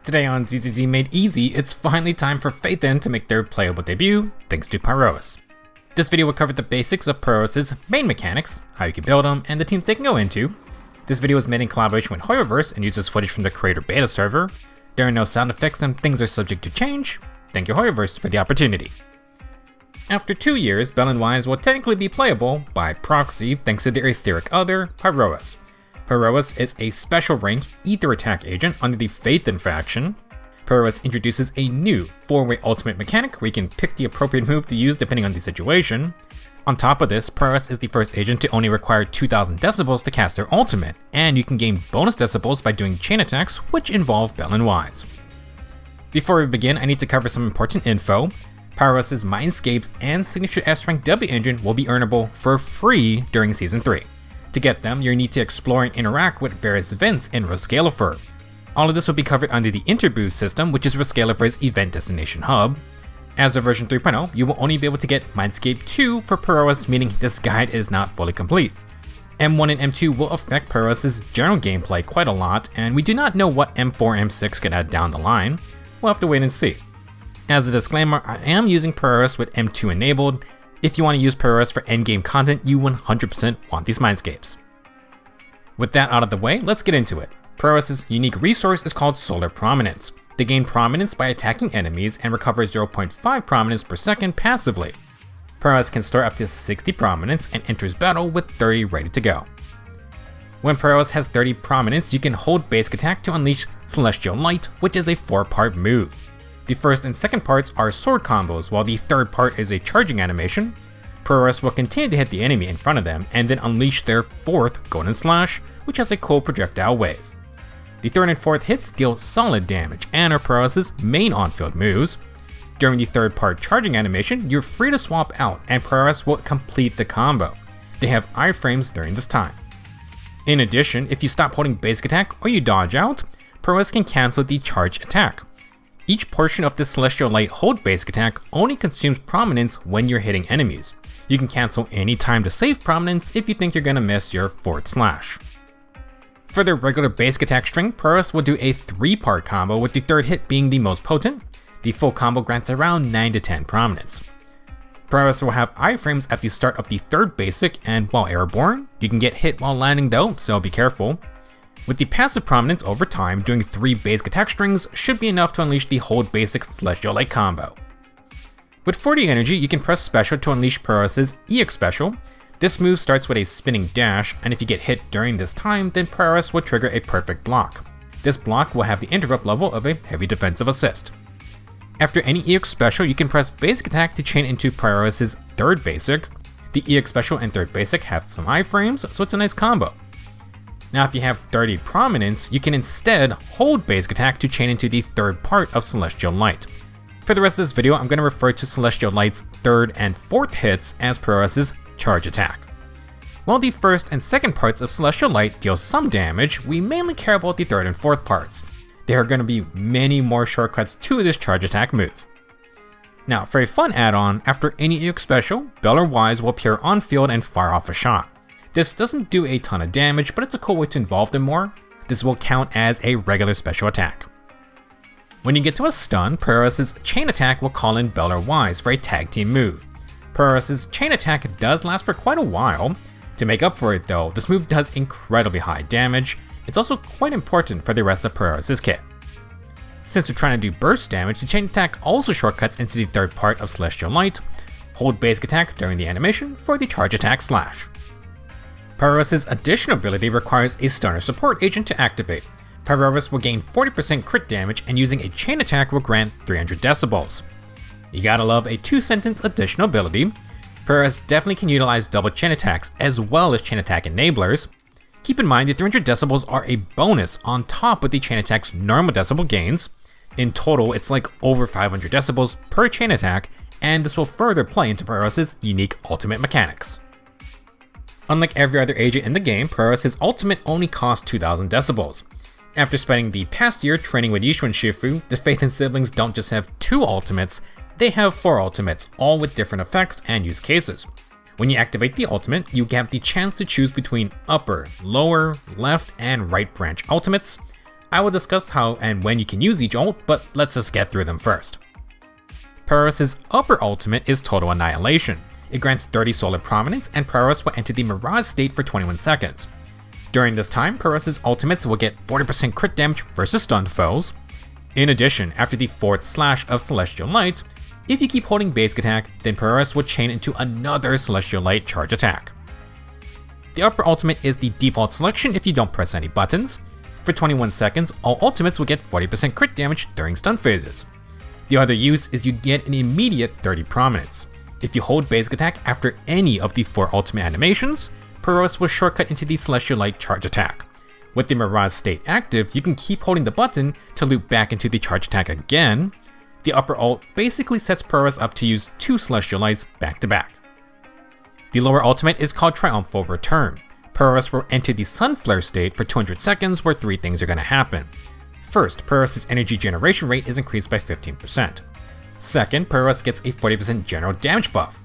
Today on ZZZ Made Easy, it's finally time for Phaethon to make their playable debut, thanks to Pyrois. This video will cover the basics of Pyrois' main mechanics, how you can build them, and the teams they can go into. This video is made in collaboration with Hoyocreators and uses footage from the creator beta server. There are no sound effects and things are subject to change. Thank you Hoyocreators for the opportunity. After 2 years, Belle and Wise will technically be playable by proxy thanks to their Etheric Other, Pyrois. Pyrois is a special rank ether attack agent under the Phaethon faction. Pyrois introduces a new 4-way ultimate mechanic where you can pick the appropriate move to use depending on the situation. On top of this, Pyrois is the first agent to only require 2000 decibels to cast their ultimate, and you can gain bonus decibels by doing chain attacks which involve Belle and Wise. Before we begin, I need to cover some important info. Pyrois' Mindscapes and signature S-Rank W engine will be earnable for free during Season 3. To get them, you need to explore and interact with various events in Roscaelifer. All of this will be covered under the Interboost system, which is Roscaelifer's event destination hub. As of version 3.0, you will only be able to get Mindscape 2 for Pyrois, meaning this guide is not fully complete. M1 and M2 will affect Pyrois' general gameplay quite a lot, and we do not know what M4 and M6 can add down the line. We'll have to wait and see. As a disclaimer, I am using Pyrois with M2 enabled. If you want to use Pyrois for endgame content, you 100% want these Mindscapes. With that out of the way, let's get into it. Pyrois' unique resource is called Solar Prominence. They gain prominence by attacking enemies and recover 0.5 prominence per second passively. Pyrois can store up to 60 prominence and enters battle with 30 ready to go. When Pyrois has 30 prominence, you can hold basic attack to unleash Celestial Light, which is a 4-part move. The first and second parts are sword combos, while the third part is a charging animation. Pyrois will continue to hit the enemy in front of them and then unleash their fourth Golden Slash, which has a cool projectile wave. The third and fourth hits deal solid damage and are Pyrois' main on-field moves. During the third part charging animation, you're free to swap out and Pyrois will complete the combo. They have iframes during this time. In addition, if you stop holding basic attack or you dodge out, Pyrois can cancel the charge attack. Each portion of the Celestial Light hold basic attack only consumes prominence when you're hitting enemies. You can cancel any time to save prominence if you think you're gonna miss your fourth slash. For their regular basic attack string, Pyrois will do a 3-part combo with the third hit being the most potent. The full combo grants around 9 to 10 prominence. Pyrois will have iframes at the start of the third basic, and while airborne, you can get hit while landing though, so be careful. With the passive prominence over time, doing 3 basic attack strings should be enough to unleash the hold basic Celestial Light combo. With 40 energy, you can press special to unleash Pyrois' EX special. This move starts with a spinning dash, and if you get hit during this time, then Pyrois will trigger a perfect block. This block will have the interrupt level of a heavy defensive assist. After any EX special, you can press basic attack to chain into Pyrois' third basic. The EX special and third basic have some iframes, so it's a nice combo. Now if you have 30 prominence, you can instead hold basic attack to chain into the third part of Celestial Light. For the rest of this video, I'm going to refer to Celestial Light's third and fourth hits as Pyrois' charge attack. While the first and second parts of Celestial Light deal some damage, we mainly care about the third and fourth parts. There are going to be many more shortcuts to this charge attack move. Now for a fun add-on, after any EX special, Belle or Wise will appear on field and fire off a shot. This doesn't do a ton of damage, but it's a cool way to involve them more. This will count as a regular special attack. When you get to a stun, Pyrois' chain attack will call in Belle or Wise for a tag team move. Pyrois' chain attack does last for quite a while. To make up for it though, this move does incredibly high damage. It's also quite important for the rest of Pyrois' kit. Since you're trying to do burst damage, the chain attack also shortcuts into the third part of Celestial Light. Hold basic attack during the animation for the charge attack slash. Pyrois' additional ability requires a stunner support agent to activate. Pyrois will gain 40% crit damage and using a chain attack will grant 300 decibels. You gotta love a 2-sentence additional ability. Pyrois definitely can utilize double chain attacks as well as chain attack enablers. Keep in mind the 300 decibels are a bonus on top of the chain attack's normal decibel gains. In total, it's like over 500 decibels per chain attack, and this will further play into Pyrois' unique ultimate mechanics. Unlike every other agent in the game, Pyrois' ultimate only costs 2000 decibels. After spending the past year training with Yishu and Shifu, the Phaethon siblings don't just have 2 ultimates, they have 4 ultimates, all with different effects and use cases. When you activate the ultimate, you have the chance to choose between upper, lower, left, and right branch ultimates. I will discuss how and when you can use each ult, but let's just get through them first. Pyrois' upper ultimate is Total Annihilation. It grants 30 solid prominence, and Pyrois will enter the Mirage state for 21 seconds. During this time, Pyrois' ultimates will get 40% crit damage versus stunned foes. In addition, after the fourth slash of Celestial Light, if you keep holding basic attack, then Pyrois will chain into another Celestial Light charge attack. The upper ultimate is the default selection if you don't press any buttons. For 21 seconds, all ultimates will get 40% crit damage during stun phases. The other use is you get an immediate 30 prominence. If you hold basic attack after any of the 4 ultimate animations, Pyrois will shortcut into the Celestial Light charge attack. With the Mirage state active, you can keep holding the button to loop back into the charge attack again. The upper ult basically sets Pyrois up to use 2 Celestial Lights back to back. The lower ultimate is called Triumphal Return. Pyrois will enter the Sunflare state for 200 seconds where 3 things are going to happen. First, Pyrois' energy generation rate is increased by 15%. Second, Pyrois gets a 40% general damage buff.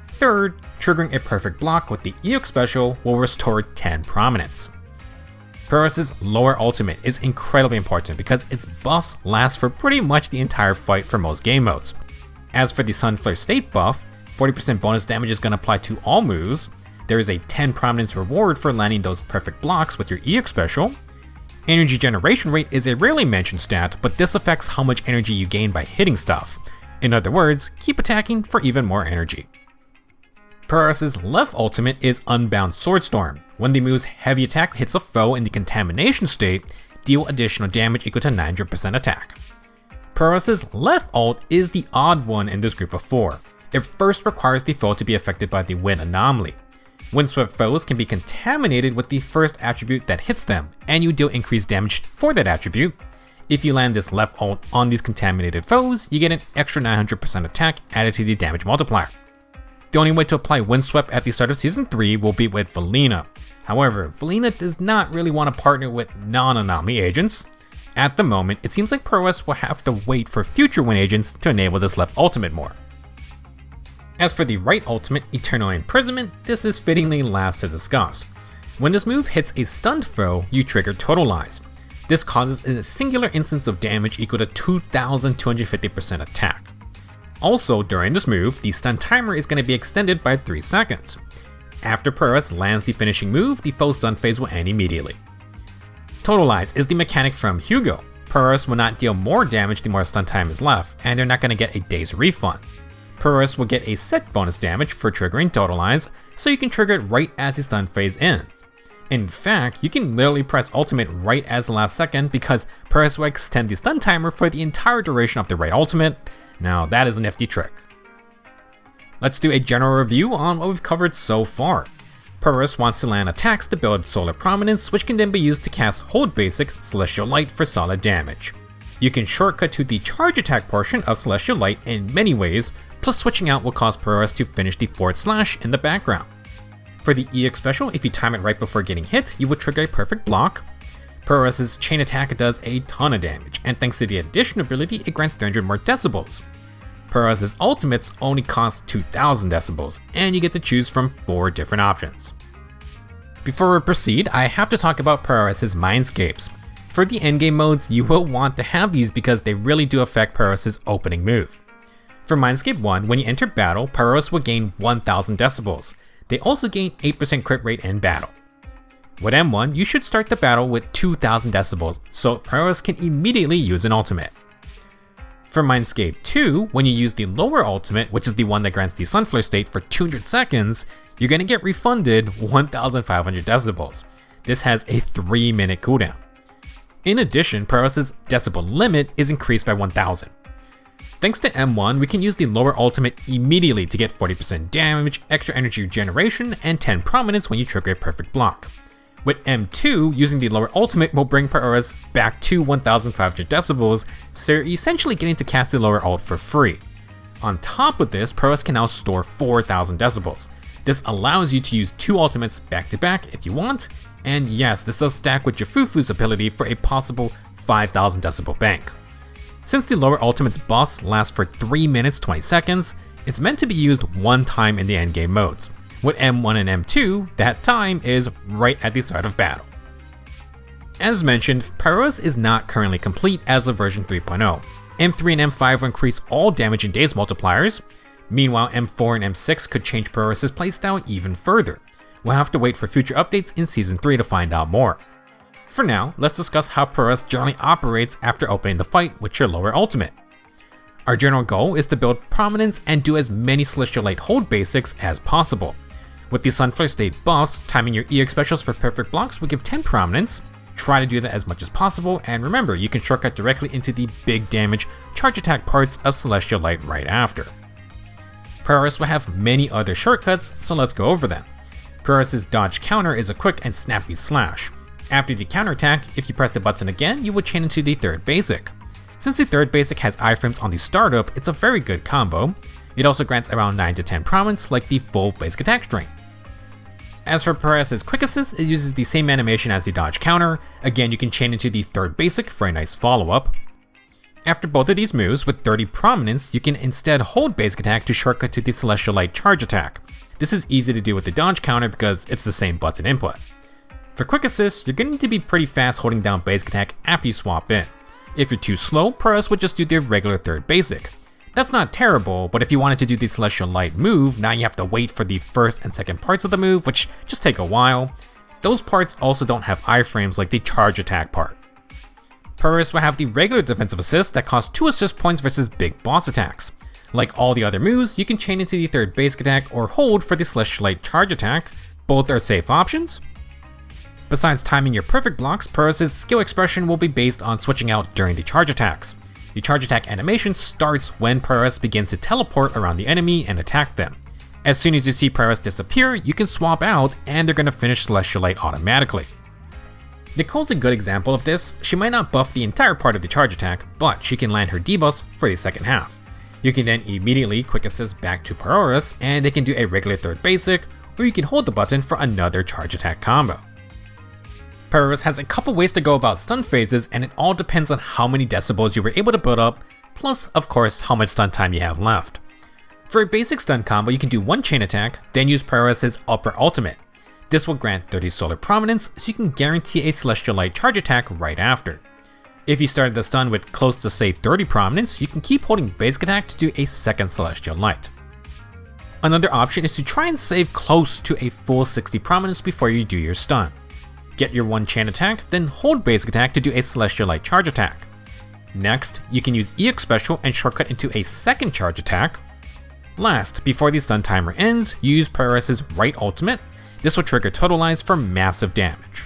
Third, triggering a perfect block with the EOC special will restore 10 prominence. Pyrois' lower ultimate is incredibly important because its buffs last for pretty much the entire fight for most game modes. As for the Sunflare state buff, 40% bonus damage is going to apply to all moves. There is a 10 prominence reward for landing those perfect blocks with your EOC special. Energy generation rate is a rarely mentioned stat, but this affects how much energy you gain by hitting stuff. In other words, keep attacking for even more energy. Pyrois' left ultimate is Unbound Swordstorm. When the move's heavy attack hits a foe in the contamination state, deal additional damage equal to 900% attack. Pyrois' left ult is the odd one in this group of 4. It first requires the foe to be affected by the wind anomaly. Windswept foes can be contaminated with the first attribute that hits them, and you deal increased damage for that attribute. If you land this left ult on these contaminated foes, you get an extra 900% attack added to the damage multiplier. The only way to apply Windswept at the start of Season 3 will be with Valina. However, Valina does not really want to partner with non-anomaly agents. At the moment, it seems like Pyrois will have to wait for future win agents to enable this left ultimate more. As for the right ultimate, Eternal Imprisonment, this is fittingly last to discuss. When this move hits a stunned foe, you trigger Totalize. This causes a singular instance of damage equal to 2250% attack. Also, during this move, the stun timer is going to be extended by 3 seconds. After Pyrois lands the finishing move, the foe stun phase will end immediately. Totalize is the mechanic from Hugo. Pyrois will not deal more damage the more stun time is left, and they're not going to get a Daze refund. Pyrois will get a set bonus damage for triggering Totalize, so you can trigger it right as the stun phase ends. In fact, you can literally press ultimate right as the last second because Pyrois will extend the stun timer for the entire duration of the right ultimate. Now that is a nifty trick. Let's do a general review on what we've covered so far. Pyrois wants to land attacks to build Solar Prominence, which can then be used to cast Hold Basic Celestial Light for solid damage. You can shortcut to the charge attack portion of Celestial Light in many ways, plus switching out will cause Pyrois to finish the forward slash in the background. For the EOC special, if you time it right before getting hit, you will trigger a perfect block. Pyrois' chain attack does a ton of damage, and thanks to the addition ability, it grants 300 more decibels. Pyrois' ultimates only cost 2000 decibels, and you get to choose from 4 different options. Before we proceed, I have to talk about Pyrois' Mindscapes. For the endgame modes, you will want to have these because they really do affect Pyrois' opening move. For Mindscape 1, when you enter battle, Pyrois will gain 1000 decibels. They also gain 8% crit rate in battle. With M1, you should start the battle with 2000 decibels, so Pyrois can immediately use an ultimate. For Mindscape 2, when you use the lower ultimate, which is the one that grants the Sunflare state for 200 seconds, you're going to get refunded 1500 decibels. This has a 3-minute cooldown. In addition, Pyrois' decibel limit is increased by 1000. Thanks to M1, we can use the lower ultimate immediately to get 40% damage, extra energy regeneration, and 10 prominence when you trigger a perfect block. With M2, using the lower ultimate will bring Pyrois back to 1500 decibels, so you're essentially getting to cast the lower ult for free. On top of this, Pyrois can now store 4000 decibels. This allows you to use 2 ultimates back to back if you want, and yes, this does stack with Jafufu's ability for a possible 5000 decibel bank. Since the lower ultimate's boss lasts for 3 minutes 20 seconds, it's meant to be used one time in the endgame modes. With M1 and M2, that time is right at the start of battle. As mentioned, Pyrois is not currently complete as of version 3.0. M3 and M5 will increase all damage and Daze multipliers. Meanwhile, M4 and M6 could change Pyrois' playstyle even further. We'll have to wait for future updates in Season 3 to find out more. For now, let's discuss how Pyrois generally operates after opening the fight with your lower ultimate. Our general goal is to build Prominence and do as many Celestial Light hold basics as possible. With the Sunflare State buffs, timing your EX specials for perfect blocks will give 10 Prominence. Try to do that as much as possible, and remember, you can shortcut directly into the big damage charge attack parts of Celestial Light right after. Pyrois will have many other shortcuts, so let's go over them. Pyrois' dodge counter is a quick and snappy slash. After the counterattack, if you press the button again, you will chain into the third basic. Since the third basic has iframes on the startup, it's a very good combo. It also grants around 9 to 10 prominence like the full basic attack string. As for Pyrois' quick assist, it uses the same animation as the dodge counter. Again, you can chain into the third basic for a nice follow-up. After both of these moves, with 30 prominence, you can instead hold basic attack to shortcut to the Celestial Light charge attack. This is easy to do with the dodge counter because it's the same button input. For quick assist, you're going to need to be pretty fast holding down basic attack after you swap in. If you're too slow, Pyrois would just do the regular third basic. That's not terrible, but if you wanted to do the Celestial Light move, now you have to wait for the first and second parts of the move, which just take a while. Those parts also don't have iframes like the charge attack part. Pyrois will have the regular defensive assist that costs 2 assist points versus big boss attacks. Like all the other moves, you can chain into the third basic attack or hold for the Celestial Light charge attack. Both are safe options. Besides timing your perfect blocks, Pyrois' skill expression will be based on switching out during the charge attacks. The charge attack animation starts when Pyrois begins to teleport around the enemy and attack them. As soon as you see Pyrois disappear, you can swap out and they're going to finish Celestial Light automatically. Nicole's a good example of this. She might not buff the entire part of the charge attack, but she can land her debuffs for the second half. You can then immediately quick assist back to Pyrois and they can do a regular third basic, or you can hold the button for another charge attack combo. Pyrois has a couple ways to go about stun phases, and it all depends on how many decibels you were able to build up, plus of course how much stun time you have left. For a basic stun combo, you can do one chain attack, then use Pyrois' upper ultimate. This will grant 30 solar prominence, so you can guarantee a Celestial Light charge attack right after. If you started the stun with close to say 30 prominence, you can keep holding basic attack to do a second Celestial Light. Another option is to try and save close to a full 60 prominence before you do your stun. Get your one chain attack, then hold basic attack to do a Celestial Light charge attack. Next, you can use EX special and shortcut into a second charge attack. Last, before the stun timer ends, use Pyrois' right ultimate. This will trigger Totalize for massive damage.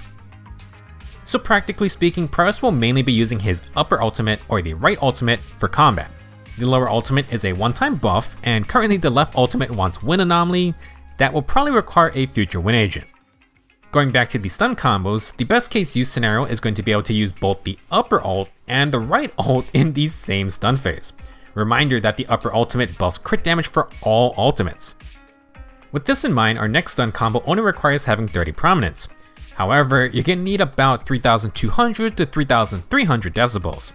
So practically speaking, Pyrois will mainly be using his upper ultimate or the right ultimate for combat. The lower ultimate is a one-time buff, and currently the left ultimate wants Wind Anomaly. That will probably require a future Wind Agent. Going back to the stun combos, the best case use scenario is going to be able to use both the upper ult and the right ult in the same stun phase. Reminder that the upper ultimate buffs crit damage for all ultimates. With this in mind, our next stun combo only requires having 30 prominence. However, you're going to need about 3200 to 3300 decibels.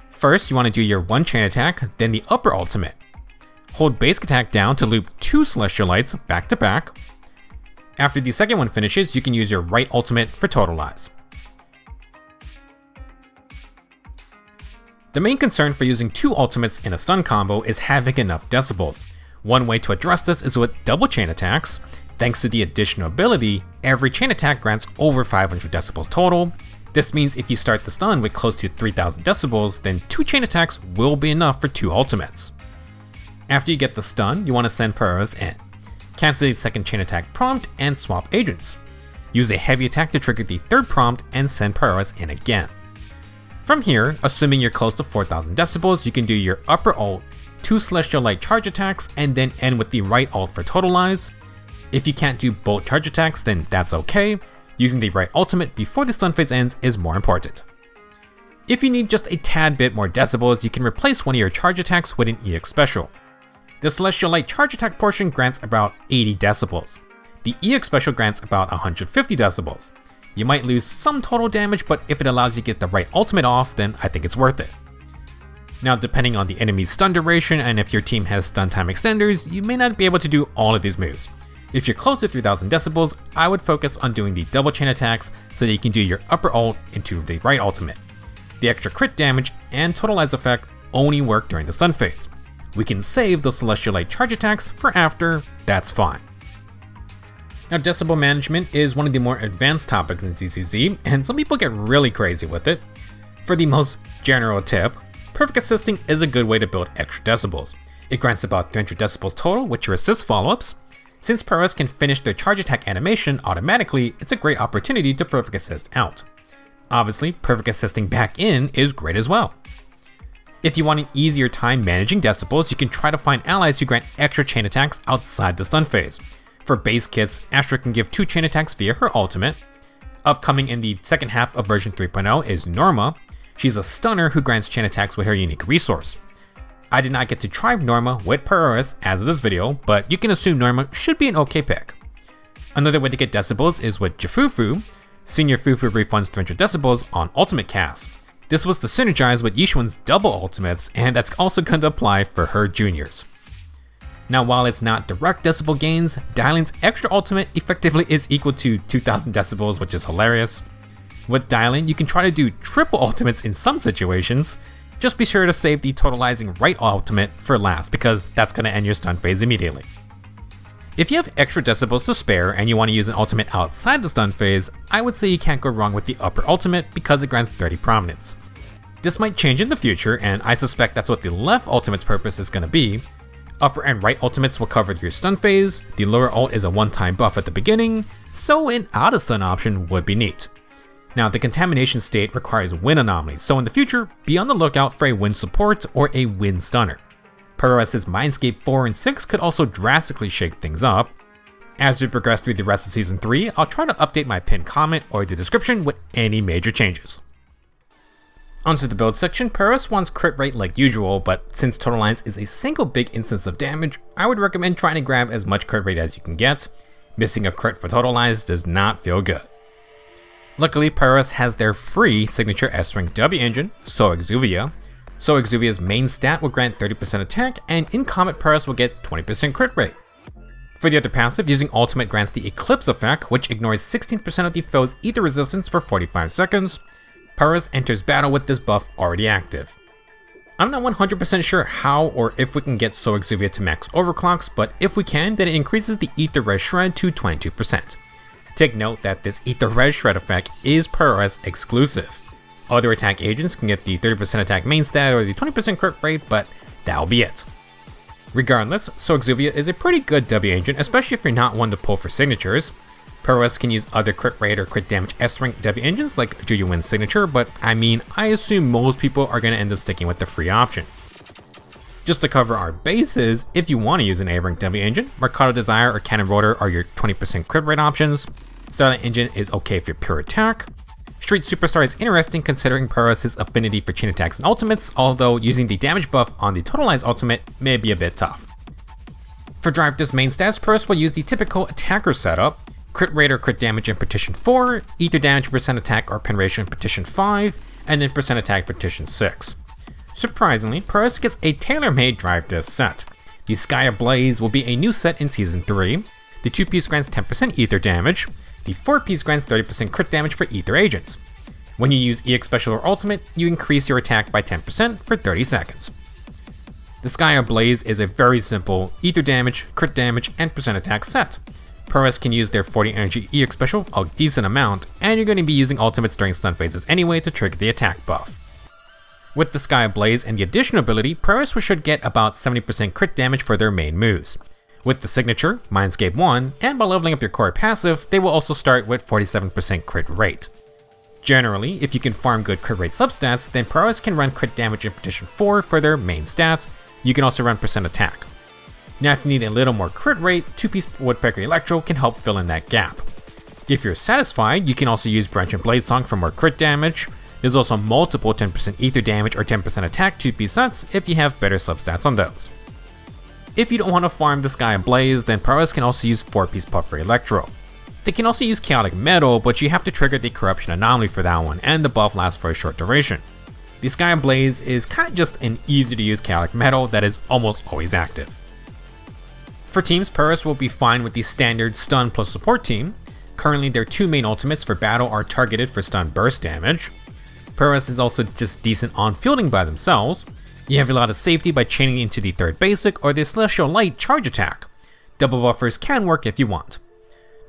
First, you want to do your one chain attack, then the upper ultimate. Hold basic attack down to loop 2 Celestial Lights back to back. After the second one finishes, you can use your right ultimate for Totalize. The main concern for using 2 ultimates in a stun combo is having enough decibels. One way to address this is with double chain attacks. Thanks to the additional ability, every chain attack grants over 500 decibels total. This means if you start the stun with close to 3000 decibels, then 2 chain attacks will be enough for 2 ultimates. After you get the stun, you want to send Pyrois in. Cancel the second chain attack prompt and swap agents. Use a heavy attack to trigger the third prompt and send Pyrois in again. From here, assuming you're close to 4000 decibels, you can do your upper ult, 2 Celestial Light charge attacks, and then end with the right ult for Totalize. If you can't do both charge attacks, then that's okay. Using the right ultimate before the stun phase ends is more important. If you need just a tad bit more decibels, you can replace one of your charge attacks with an EX special. The Celestial Light charge attack portion grants about 80 decibels. The EX special grants about 150 decibels. You might lose some total damage, but if it allows you to get the right ultimate off, then I think it's worth it. Now, depending on the enemy's stun duration and if your team has stun time extenders, you may not be able to do all of these moves. If you're close to 3000 decibels, I would focus on doing the double chain attacks so that you can do your upper ult into the right ultimate. The extra crit damage and totalize effect only work during the stun phase. We can save those Celestial Light charge attacks for after, that's fine. Now, decibel management is one of the more advanced topics in ZZZ, and some people get really crazy with it. For the most general tip, perfect assisting is a good way to build extra decibels. It grants about 300 decibels total with your assist follow-ups. Since Pyrois can finish their charge attack animation automatically, it's a great opportunity to perfect assist out. Obviously, perfect assisting back in is great as well. If you want an easier time managing decibels, you can try to find allies who grant extra chain attacks outside the stun phase. For base kits, Astra can give 2 chain attacks via her ultimate. Upcoming in the second half of version 3.0 is Norma. She's a stunner who grants chain attacks with her unique resource. I did not get to try Norma with Pyrois as of this video, but you can assume Norma should be an okay pick. Another way to get decibels is with Jafufu. Senior Fufu refunds 300 decibels on ultimate cast. This was to synergize with Yishuan's double ultimates, and that's also going to apply for her juniors. Now, while it's not direct decibel gains, Dylan's extra ultimate effectively is equal to 2000 decibels, which is hilarious. With Dylan, you can try to do triple ultimates in some situations. Just be sure to save the totalizing right ultimate for last, because that's going to end your stun phase immediately. If you have extra decibels to spare and you want to use an ultimate outside the stun phase, I would say you can't go wrong with the upper ultimate because it grants 30 prominence. This might change in the future, and I suspect that's what the left ultimate's purpose is going to be. Upper and right ultimates will cover your stun phase, the lower ult is a one-time buff at the beginning, so an out of stun option would be neat. Now, the contamination state requires wind anomalies, so in the future, be on the lookout for a wind support or a wind stunner. Pyrois' Mindscape 4 and 6 could also drastically shake things up. As we progress through the rest of Season 3, I'll try to update my pinned comment or the description with any major changes. Onto the build section, Pyrois wants crit rate like usual, but since Totalize is a single big instance of damage, I would recommend trying to grab as much crit rate as you can get. Missing a crit for Totalize does not feel good. Luckily, Pyrois has their free signature S-Rank W engine, Sol Exuvia. Sol Exuvia's main stat will grant 30% attack, and in combat Pyrois will get 20% crit rate. For the other passive, using ultimate grants the Eclipse effect, which ignores 16% of the foe's ether resistance for 45 seconds. Pyrois enters battle with this buff already active. I'm not 100% sure how or if we can get Sol Exuvia to max overclocks, but if we can, then it increases the ether res shred to 22%. Take note that this ether res shred effect is Pyrois exclusive. Other attack agents can get the 30% attack main stat or the 20% crit rate, but that'll be it. Regardless, Sol Exuvia is a pretty good W agent, especially if you're not one to pull for signatures. Pyrois can use other crit rate or crit damage S-rank W engines like Juju Win's signature, but I assume most people are going to end up sticking with the free option. Just to cover our bases, if you want to use an A-rank W engine, Mercado Desire or Cannon Rotor are your 20% crit rate options. Starlight Engine is okay for pure attack. Street Superstar is interesting considering Pyrois' affinity for chain attacks and ultimates, although using the damage buff on the Totalize ultimate may be a bit tough. For Drive Disc main stats, Pyrois will use the typical attacker setup, crit rate or crit damage in Partition 4, ether damage percent attack or penetration in Partition 5, and then percent attack Partition 6. Surprisingly, Pyrois gets a tailor-made Drive Disc set. The Sky Ablaze will be a new set in Season 3. The 2-piece grants 10% ether damage. The 4-piece grants 30% crit damage for ether agents. When you use EX Special or Ultimate, you increase your attack by 10% for 30 seconds. The Sky Ablaze is a very simple ether damage, crit damage, and percent attack set. Pyrois can use their 40 energy EX Special a decent amount, and you're going to be using ultimates during stun phases anyway to trigger the attack buff. With the Sky Ablaze and the additional ability, Pyrois should get about 70% crit damage for their main moves. With the signature, Mindscape 1, and by leveling up your core passive, they will also start with 47% crit rate. Generally, if you can farm good crit rate substats, then Pyrois can run crit damage in Partition 4 for their main stats. You can also run percent attack. Now if you need a little more crit rate, 2-piece Woodpecker Electro can help fill in that gap. If you're satisfied, you can also use Branch and Blade Song for more crit damage. There's also multiple 10% ether damage or 10% attack 2-piece sets if you have better substats on those. If you don't want to farm the Sky Ablaze, then Pyrois can also use 4-piece Puffer Electro. They can also use Chaotic Metal, but you have to trigger the Corruption Anomaly for that one, and the buff lasts for a short duration. The Sky Ablaze is kind of just an easy to use Chaotic Metal that is almost always active. For teams, Pyrois will be fine with the standard stun plus support team. Currently, their two main ultimates for battle are targeted for stun burst damage. Pyrois is also just decent on fielding by themselves. You have a lot of safety by chaining into the third basic or the Celestial Light charge attack. Double buffers can work if you want.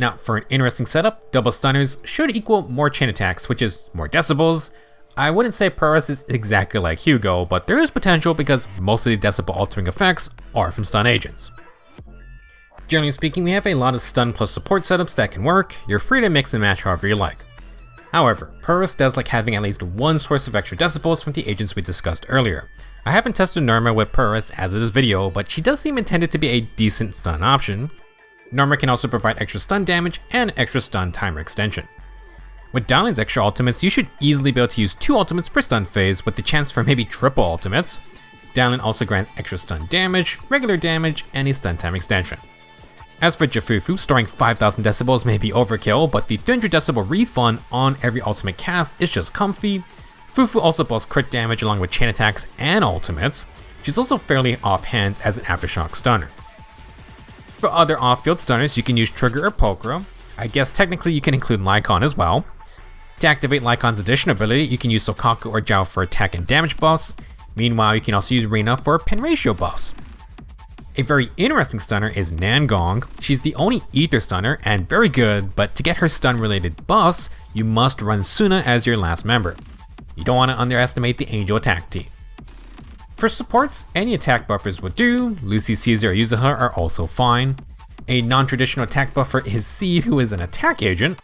Now, for an interesting setup, double stunners should equal more chain attacks, which is more decibels. I wouldn't say Pyrois is exactly like Hugo, but there is potential because most of the decibel altering effects are from stun agents. Generally speaking, we have a lot of stun plus support setups that can work. You're free to mix and match however you like. However, Pyrois does like having at least one source of extra decibels from the agents we discussed earlier. I haven't tested Norma with Pyrois as of this video, but she does seem intended to be a decent stun option. Norma can also provide extra stun damage and extra stun timer extension. With Dalin's extra ultimates, you should easily be able to use 2 ultimates per stun phase with the chance for maybe triple ultimates. Dalin also grants extra stun damage, regular damage, and a stun time extension. As for Jafufu, storing 5000 decibels may be overkill, but the 300 decibel refund on every ultimate cast is just comfy. Fufu also boasts crit damage along with chain attacks and ultimates. She's also fairly offhand as an aftershock stunner. For other off-field stunners, you can use Trigger or Pokra. I guess technically you can include Lycon as well. To activate Lycon's addition ability, you can use Sokaku or Jiao for attack and damage buffs. Meanwhile, you can also use Rina for pen ratio buffs. A very interesting stunner is Nangong. She's the only ether stunner and very good, but to get her stun related buffs, you must run Suna as your last member. You don't want to underestimate the Angel attack team. For supports, any attack buffers will do. Lucy, Caesar, or Yuzuha are also fine. A non-traditional attack buffer is Seed, who is an attack agent.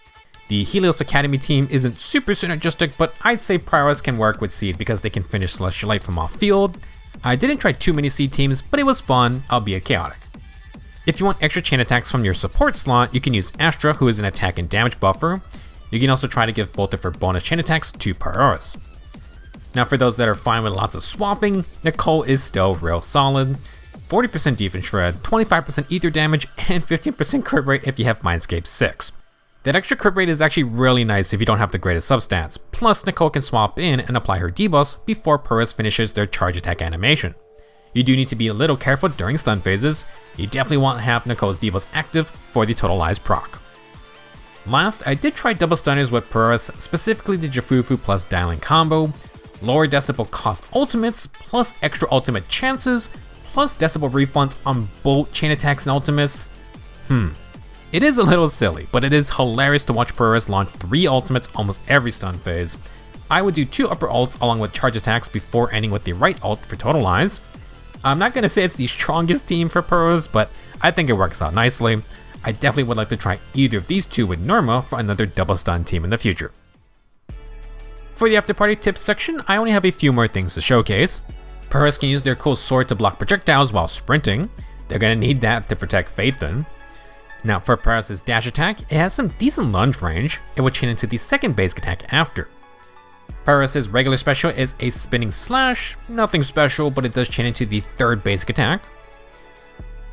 The Helios Academy team isn't super synergistic, but I'd say Pyrois can work with Seed because they can finish Celestial Light from off field. I didn't try too many Seed teams, but it was fun, albeit chaotic. If you want extra chain attacks from your support slot, you can use Astra, who is an attack and damage buffer. You can also try to give both of her bonus chain attacks to Pyrois. Now for those that are fine with lots of swapping, Nicole is still real solid. 40% defense shred, 25% ether damage, and 15% crit rate if you have Mindscape 6. That extra crit rate is actually really nice if you don't have the greatest substats, plus Nicole can swap in and apply her debuffs before Pyrois finishes their charge attack animation. You do need to be a little careful during stun phases. You definitely want to have Nicole's debuffs active for the totalized proc. Last, I did try double stunners with Pyrois, specifically the Jafufu plus Dialing combo. Lower decibel cost ultimates, plus extra ultimate chances, plus decibel refunds on both chain attacks and ultimates. It is a little silly, but it is hilarious to watch Pyrois launch 3 ultimates almost every stun phase. I would do 2 upper ults along with charge attacks before ending with the right ult for totalize. I'm not going to say it's the strongest team for Pyrois, but I think it works out nicely. I definitely would like to try either of these two with Norma for another double stun team in the future. For the after party tips section, I only have a few more things to showcase. Pyrois can use their cool sword to block projectiles while sprinting. They're going to need that to protect Phaethon. Now for Pyrois' dash attack, it has some decent lunge range. It will chain into the second basic attack after. Pyrois' regular special is a spinning slash, nothing special, but it does chain into the third basic attack.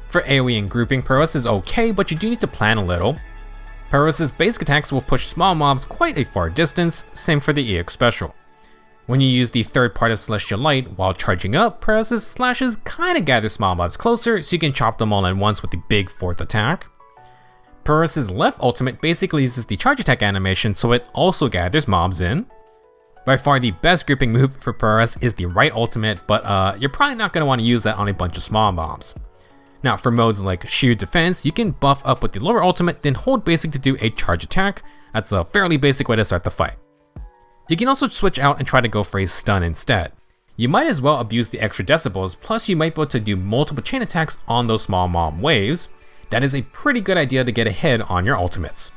For AoE and grouping, Pyrois is okay, but you do need to plan a little. Pyrois' basic attacks will push small mobs quite a far distance, same for the EX special. When you use the third part of Celestial Light while charging up, Pyrois' slashes kinda gather small mobs closer, so you can chop them all at once with the big fourth attack. Pyrois' left ultimate basically uses the charge attack animation, so it also gathers mobs in. By far the best grouping move for Pyrois is the right ultimate, but you're probably not going to want to use that on a bunch of small mobs. Now for modes like sheer defense, you can buff up with the lower ultimate, then hold basic to do a charge attack. That's a fairly basic way to start the fight. You can also switch out and try to go for a stun instead. You might as well abuse the extra decibels, plus you might be able to do multiple chain attacks on those small mob waves. That is a pretty good idea to get ahead on your ultimates.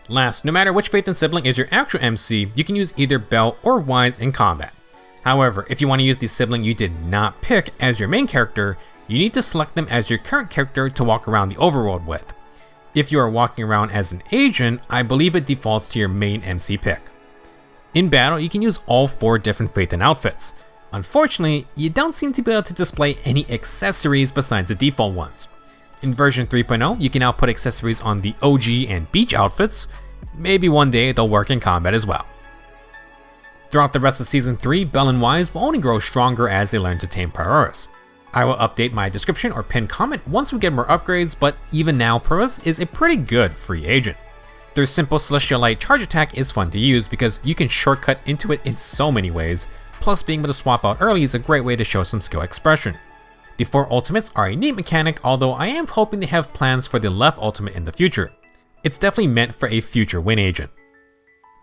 Last, no matter which Phaethon sibling is your actual MC, you can use either Belle or Wise in combat. However, if you want to use the sibling you did not pick as your main character, you need to select them as your current character to walk around the overworld with. If you are walking around as an agent, I believe it defaults to your main MC pick. In battle, you can use all 4 different Phaethon outfits. Unfortunately, you don't seem to be able to display any accessories besides the default ones. In version 3.0, you can now put accessories on the OG and beach outfits. Maybe one day they'll work in combat as well. Throughout the rest of Season 3, Belle and Wise will only grow stronger as they learn to tame Pyrois. I will update my description or pinned comment once we get more upgrades, but even now Pyrois is a pretty good free agent. Their simple Celestial Light charge attack is fun to use because you can shortcut into it in so many ways, plus being able to swap out early is a great way to show some skill expression. The 4 ultimates are a neat mechanic, although I am hoping they have plans for the left ultimate in the future. It's definitely meant for a future win agent.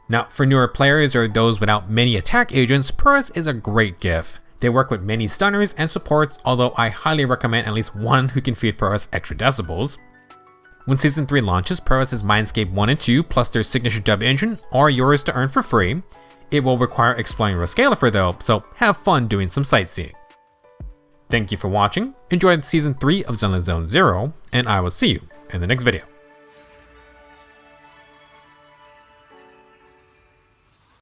Now, for newer players or those without many attack agents, Pyrois is a great gift. They work with many stunners and supports, although I highly recommend at least one who can feed Pyrois extra decibels. When Season 3 launches, Pyrois' Mindscape 1 and 2 plus their signature dub engine are yours to earn for free. It will require exploring Roscaelifer though, so have fun doing some sightseeing. Thank you for watching, enjoy Season 3 of Zenless Zone Zero, and I will see you in the next video.